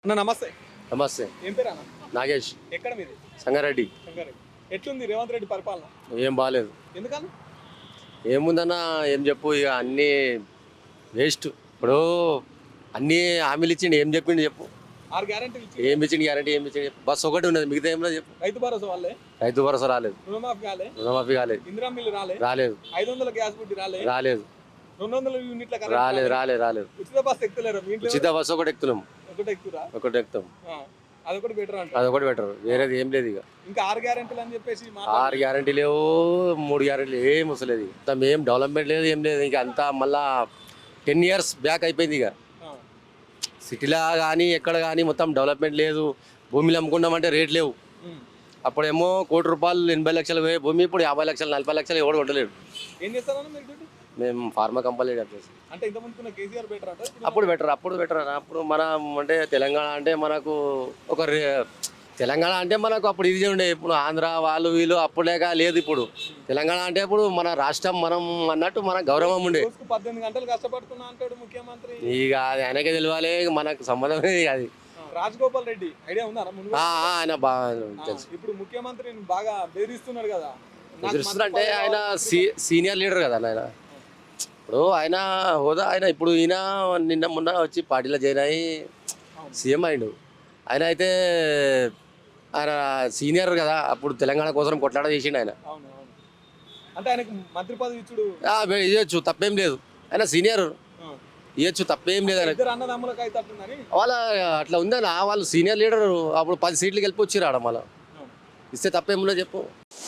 అన్న నమస్తే. నమస్తే. ఏం పేరు అన్న? నాగేష్. ఎక్కడ మీది? సంగారెడ్డి. సంగారెడ్డి. ఎట్లుంది రేవంత్ రెడ్డి పరిపాలన? ఏం బాగాలేదు. ఎందుకని? ఏముందన్నా ఏం చెప్పు, ఇక అన్నీ వేస్ట్. ఇప్పుడు అన్నీ హామీలు ఇచ్చిండు, ఏం చెప్పిండు చెప్పు. 6 గ్యారెంటీలు ఇచ్చి ఏం ఇచ్చిండు గ్యారంటీ, ఏం ఇచ్చిండు చెప్పు. బస్ ఒకటి ఉన్నది, మిగతా ఏమన్నా చెప్పు. రైతు భరోసా వాళ్ళే, రైతు భరోసా రాలేదు, రుణమాఫీ కాలే, రుణమాఫీ కాలేదు, ఇందిరా మిల్లు రాలే, రాలేదు, 500 గ్యాస్ బుడ్డి రాలే, రాలేదు, 200 యూనిట్ల కరెంట్ రాలేదు, రాలేదు, రాలేదు. ఉచిత బస్ ఎక్కుతలేరు మీ ఇంట్లో? ఉచిత బస్సు ఒకటి ఎక్కుతున్నాం, ఒకటి ఎక్కురా? ఒకటి ఎక్కుతాం. అదొకటి బెటర్ అంట. అదొకటి బెటర్, వేరేది ఏం లేదు. ఇక ఇంకా 6 గ్యారెంటీలు అని చెప్పేసి 6 గ్యారంటీ లేవు, 3 గ్యారంటీ ఏం వస్తలేదు. మొత్తం ఏం డెవలప్మెంట్ లేదు, ఏం లేదు. ఇంకా అంతా మళ్ళా 10 years బ్యాక్ అయిపోయింది. ఇక సిటీలో కానీ ఎక్కడ కానీ మొత్తం డెవలప్మెంట్ లేదు. భూమిలో అమ్ముకున్నామంటే రేట్ లేవు. అప్పుడేమో ₹1,00,00,000 80 లక్షలు పోయే భూమి ఇప్పుడు 50 లక్షలు 40 లక్షలు ఎవడు కొట్టలేడు. ఏం చేస్తారన్న మీరు డ్యూటీ? మేము ఫార్మా కంపెనీ చేస్తాం. అంటే ఇంతకుముందుకున్న కేసీఆర్ బెటర్ అంట? అప్పుడు బెటర్ అప్పుడు మనం అంటే తెలంగాణ అంటే మనకు తెలంగాణ అంటే మనకు అప్పుడు ఇది ఉండే. ఇప్పుడు ఆంధ్ర వాళ్ళు వీళ్ళు అప్పుడేగా లేదు. ఇప్పుడు తెలంగాణ అంటే ఇప్పుడు మన రాష్ట్రం మనం అన్నట్టు మన గౌరవం ఉండే. 18 గంటలు కష్టపడుతున్నా అంటాడు ముఖ్యమంత్రి. ఇక అది ఆయనకే తెలియాలి, మనకు సంబంధమే అది. రాజగోపాల్ రెడ్డి ఐడియా ఉందా? ఆయన బాగా తెలుసు. ఇప్పుడు ముఖ్యమంత్రిని బాగా బెదిరిస్తున్నాడు కదా. అంటే ఆయన సీనియర్ లీడర్ కదా ఆయన. ఇప్పుడు ఆయన హోదా ఆయన ఇప్పుడు ఈయన నిన్న మొన్న వచ్చి పార్టీలో జాయిన్ అయ్యి సీఎం అయిండు. ఆయన అయితే ఆయన సీనియర్ కదా, అప్పుడు తెలంగాణ కోసం కొట్లాడ చేసిండు ఆయన. అంటే ఆయనకు మంత్రి పదవి ఇచ్చుడు ఇవ్వచ్చు, తప్పేం లేదు. ఆయన సీనియర్ ఇవ్వచ్చు, తప్పేం లేదు. ఆయన వాళ్ళ అట్లా ఉందన్న, వాళ్ళు సీనియర్ లీడర్. అప్పుడు 10 సీట్లు గెలిపి వచ్చిరాడ, మళ్ళీ ఇస్తే తప్పేం లేదు చెప్పు.